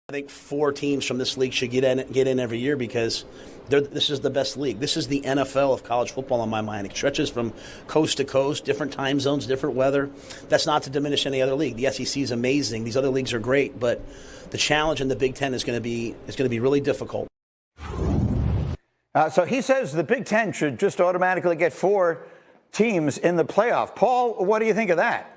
I think 4 teams from this league should get in every year because this is the best league. This is the NFL of college football in my mind. It stretches from coast to coast, different time zones, different weather. That's not to diminish any other league. The SEC is amazing. These other leagues are great, but the challenge in the Big Ten is going to be really difficult. So he says the Big Ten should just automatically get 4 teams in the playoff. Paul, what do you think of that?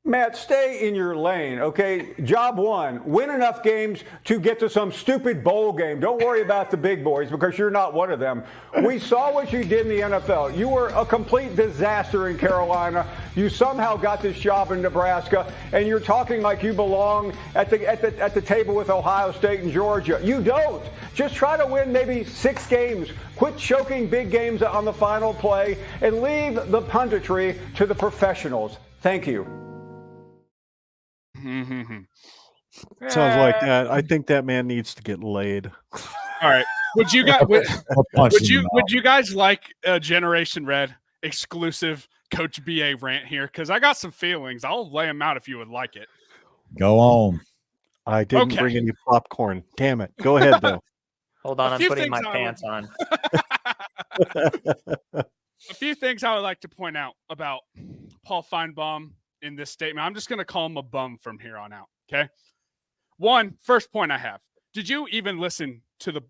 Matt, stay in your lane, okay? Job 1, win enough games to get to some stupid bowl game. Don't worry about the big boys because you're not one of them. We saw what you did in the NFL. You were a complete disaster in Carolina. You somehow got this job in Nebraska, and you're talking like you belong at the table with Ohio State and Georgia. You don't. Just try to win maybe 6 games. Quit choking big games on the final play and leave the punditry to the professionals. Thank you. Sounds like that. I think that man needs to get laid. All right. Would you guys like a Generation Red exclusive Coach BA rant here? Because I got some feelings. I'll lay them out if you would like it. Go on. I didn't bring any popcorn. Damn it. Go ahead, though. Hold on, I'm putting my pants on. A few things I would like to point out about Paul Finebaum in this statement. I'm just going to call him a bum from here on out, okay? First point I have. Did you even listen to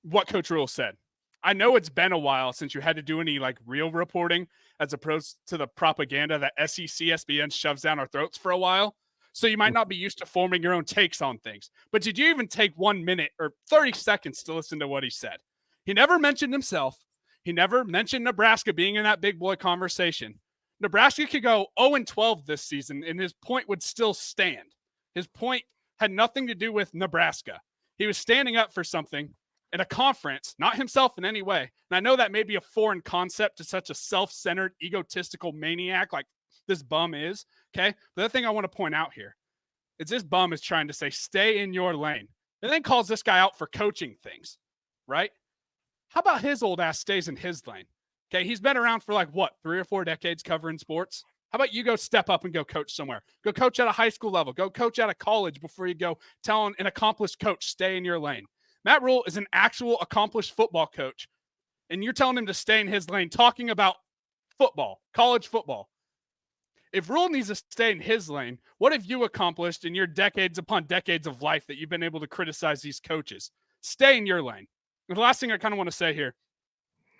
what Coach Rhule said? I know it's been a while since you had to do any real reporting as opposed to the propaganda that SEC, SBN shoves down our throats for a while. So you might not be used to forming your own takes on things. But did you even take 1 minute or 30 seconds to listen to what he said? He never mentioned himself. He never mentioned Nebraska being in that big boy conversation. Nebraska could go 0-12 this season, and his point would still stand. His point had nothing to do with Nebraska. He was standing up for something in a conference, not himself in any way. And I know that may be a foreign concept to such a self-centered, egotistical maniac like this bum is, okay? But the thing I want to point out here is this bum is trying to say, stay in your lane, and then calls this guy out for coaching things, right? How about his old ass stays in his lane? Okay, he's been around for 3 or 4 decades covering sports. How about you go step up and go coach somewhere? Go coach at a high school level. Go coach at a college before you go telling an accomplished coach, stay in your lane. Matt Rhule is an actual accomplished football coach, and you're telling him to stay in his lane talking about football, college football. If Rhule needs to stay in his lane, what have you accomplished in your decades upon decades of life that you've been able to criticize these coaches? Stay in your lane. And the last thing I kind of want to say here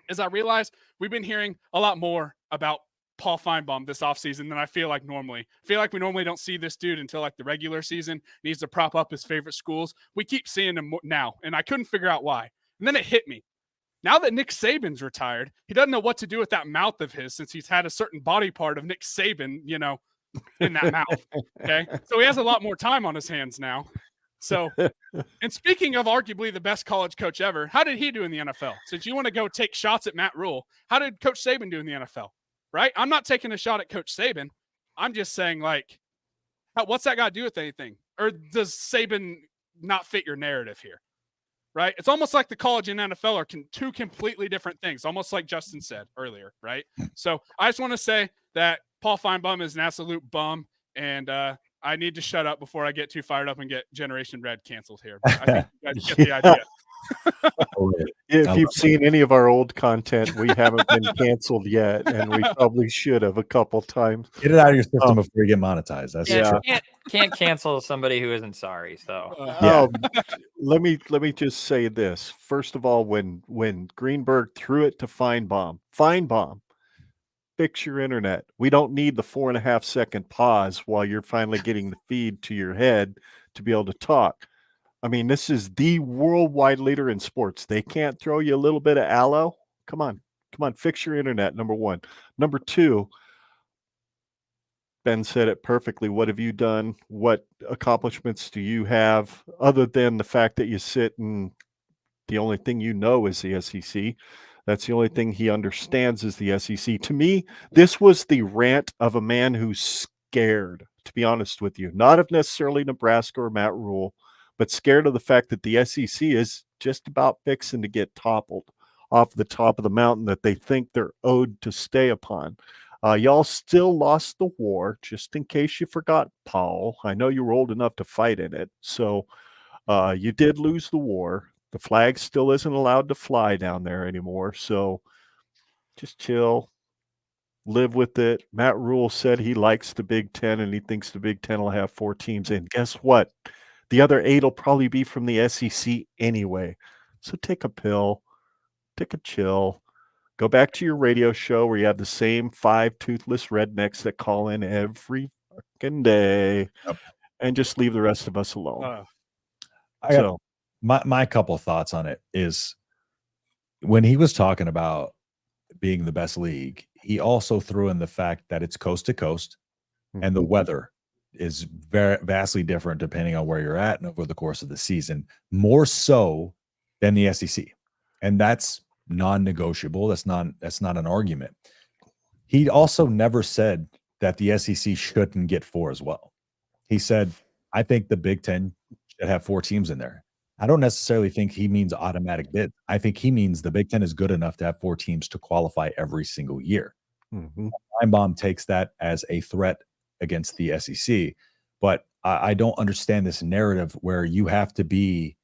is I realize we've been hearing a lot more about Paul Finebaum this offseason than I feel like normally. I feel like we normally don't see this dude until the regular season. Needs to prop up his favorite schools. We keep seeing him now, and I couldn't figure out why. And then it hit me. Now that Nick Saban's retired, he doesn't know what to do with that mouth of his since he's had a certain body part of Nick Saban, in that mouth. Okay. So he has a lot more time on his hands now. So, and speaking of arguably the best college coach ever, how did he do in the NFL? Since you want to go take shots at Matt Rhule, how did Coach Saban do in the NFL? Right? I'm not taking a shot at Coach Saban. I'm just saying, what's that got to do with anything? Or does Saban not fit your narrative here? Right? It's almost like the college and NFL are two completely different things, almost like Justin said earlier, right? So I just want to say that Paul Finebaum is an absolute bum, and I need to shut up before I get too fired up and get Generation Red canceled here. But I think you guys get the idea. If you've seen any of our old content, we haven't been canceled yet, and we probably should have a couple times. Get it out of your system before you get monetized. That's Can't cancel somebody who isn't sorry. So let me just say this. First of all, when Greenberg threw it to Finebum, fix your internet. We don't need the 4.5 second pause while you're finally getting the feed to your head to be able to talk. I mean, this is the worldwide leader in sports. They can't throw you a little bit of aloe. Come on, fix your internet, number one. Number two, Ben said it perfectly. What have you done? What accomplishments do you have other than the fact that you sit and the only thing you know is the SEC? That's the only thing he understands is the SEC. To me, this was the rant of a man who's scared, to be honest with you. Not of necessarily Nebraska or Matt Rhule, but scared of the fact that the SEC is just about fixing to get toppled off the top of the mountain that they think they're owed to stay upon. Y'all still lost the war, just in case you forgot, Paul. I know you were old enough to fight in it. So you did lose the war. The flag still isn't allowed to fly down there anymore. So just chill, live with it. Matt Rhule said he likes the Big Ten and he thinks the Big Ten will have 4 teams. And guess what? The other 8 will probably be from the SEC anyway. So take a pill, take a chill. Go back to your radio show where you have the same 5 toothless rednecks that call in every fucking day, and just leave the rest of us alone. My couple of thoughts on it is when he was talking about being the best league, he also threw in the fact that it's coast to coast and the weather is very vastly different depending on where you're at and over the course of the season, more so than the SEC. And that's non-negotiable. That's not an argument. He also never said that the SEC shouldn't get 4 as well. He said, I think the Big Ten should have 4 teams in there. I don't necessarily think he means automatic bid. I think he means the Big Ten is good enough to have 4 teams to qualify every single year. Finebum takes that as a threat against the SEC, but I don't understand this narrative where you have to be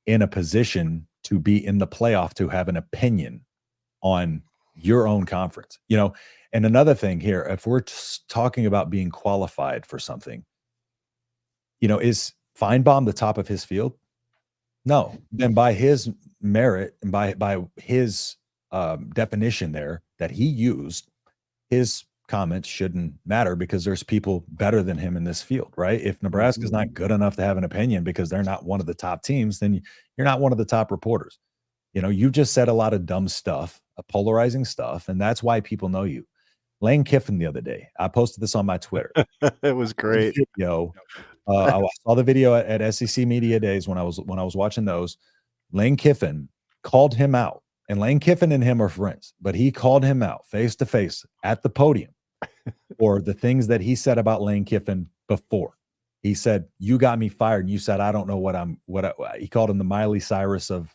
in a position to be in the playoff to have an opinion on your own conference, And another thing here, if we're talking about being qualified for something, is Finebum the top of his field? No. Then by his merit and by his definition there that he used, his comments shouldn't matter because there's people better than him in this field, right? If Nebraska's not good enough to have an opinion because they're not one of the top teams, then you're not one of the top reporters. You just said a lot of dumb stuff, polarizing stuff, and that's why people know you. Lane Kiffin the other day, I posted this on my Twitter. It was great. I saw the video at SEC Media Days when I was watching those. Lane Kiffin called him out, and Lane Kiffin and him are friends, but he called him out face to face at the podium for the things that he said about Lane Kiffin before. He said, "You got me fired," and you said, "I don't know he called him the Miley Cyrus of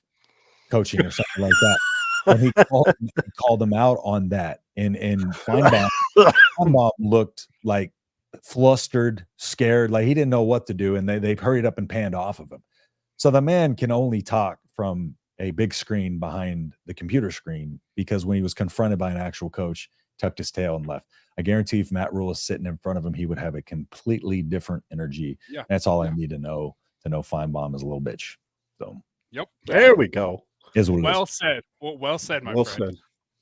coaching or something like that. And he called him out on that. And Finebum looked like flustered, scared, like he didn't know what to do. And they hurried up and panned off of him. So the man can only talk from a big screen behind the computer screen, because when he was confronted by an actual coach, tucked his tail and left. I guarantee if Matt Rhule is sitting in front of him, he would have a completely different energy. Yeah. That's all I need to know Finebum is a little bitch. So yep. There we go. Well said. Well said, my friend.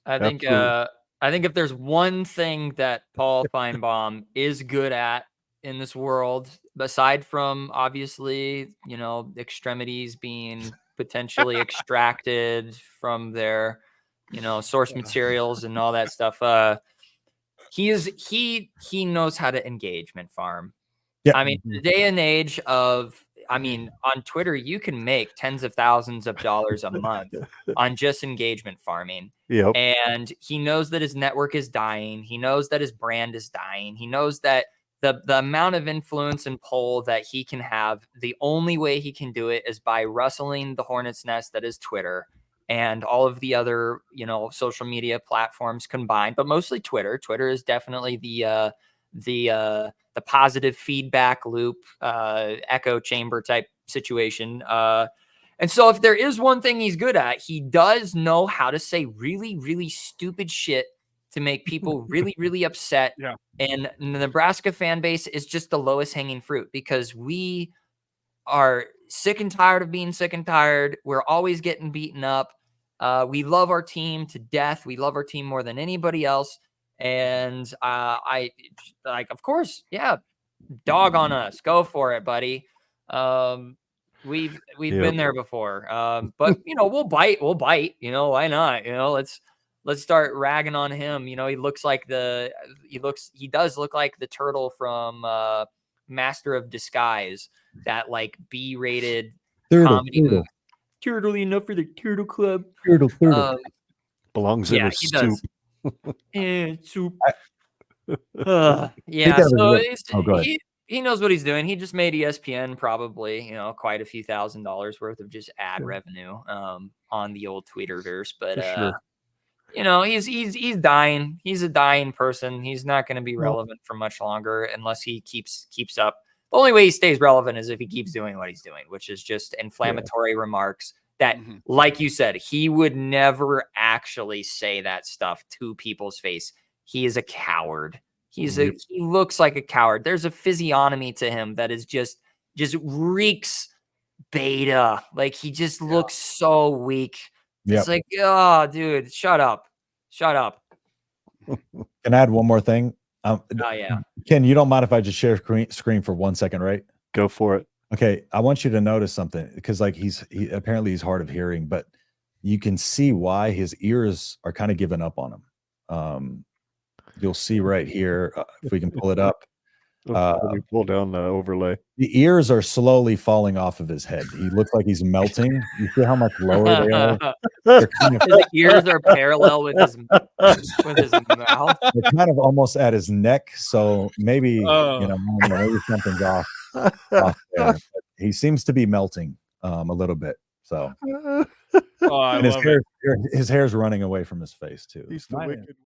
I think if there's one thing that Paul Finebaum is good at in this world, aside from obviously, extremities being potentially extracted from their, source materials and all that stuff, he knows how to engagement farm. Yeah. I mean, the day and age of, on Twitter, you can make tens of thousands of dollars a month on just engagement farming. Yep. And he knows that his network is dying. He knows that his brand is dying. He knows that the amount of influence and pull that he can have, the only way he can do it is by rustling the hornet's nest that is Twitter and all of the other, social media platforms combined, but mostly Twitter. Twitter is definitely the positive feedback loop, echo chamber type situation. And so if there is one thing he's good at, he does know how to say really, really stupid shit to make people really, really upset. Yeah. And the Nebraska fan base is just the lowest hanging fruit, because we are sick and tired of being sick and tired. We're always getting beaten up. We love our team to death. We love our team more than anybody else. And of course, yeah, dog on us. Go for it, buddy. We've been there before. But we'll bite. Why not? Let's start ragging on him. He does look like the turtle from Master of Disguise, that B-rated comedy movie. Turtle enough for the Turtle Club. Turtle. Belongs in a soup. Soup. Yeah, so he knows what he's doing. He just made ESPN probably, quite a few $1,000s worth of just ad revenue on the old Twitterverse. But you know, he's dying. He's a dying person. He's not going to be relevant for much longer unless he keeps up. The only way he stays relevant is if he keeps doing what he's doing, which is just inflammatory remarks that, like you said, he would never actually say that stuff to people's face. He is a coward. He looks like a coward. There's a physiognomy to him that is just reeks beta. Like he just looks so weak. It's like, oh, dude, shut up. Can I add one more thing? Oh yeah. Ken, you don't mind if I just share screen for 1 second, right? Go for it. Okay, I want you to notice something because like he's apparently he's hard of hearing, but you can see why his ears are kind of giving up on him. You'll see right here if we can pull it up. Let me pull down the overlay. The ears are slowly falling off of his head. He looks like he's melting. You see how much lower they are? His ears are parallel with his mouth. They're kind of almost at his neck. So maybe maybe something's off there. But he seems to be melting a little bit. So I and love it. his hair's running away from his face too. He's the wicked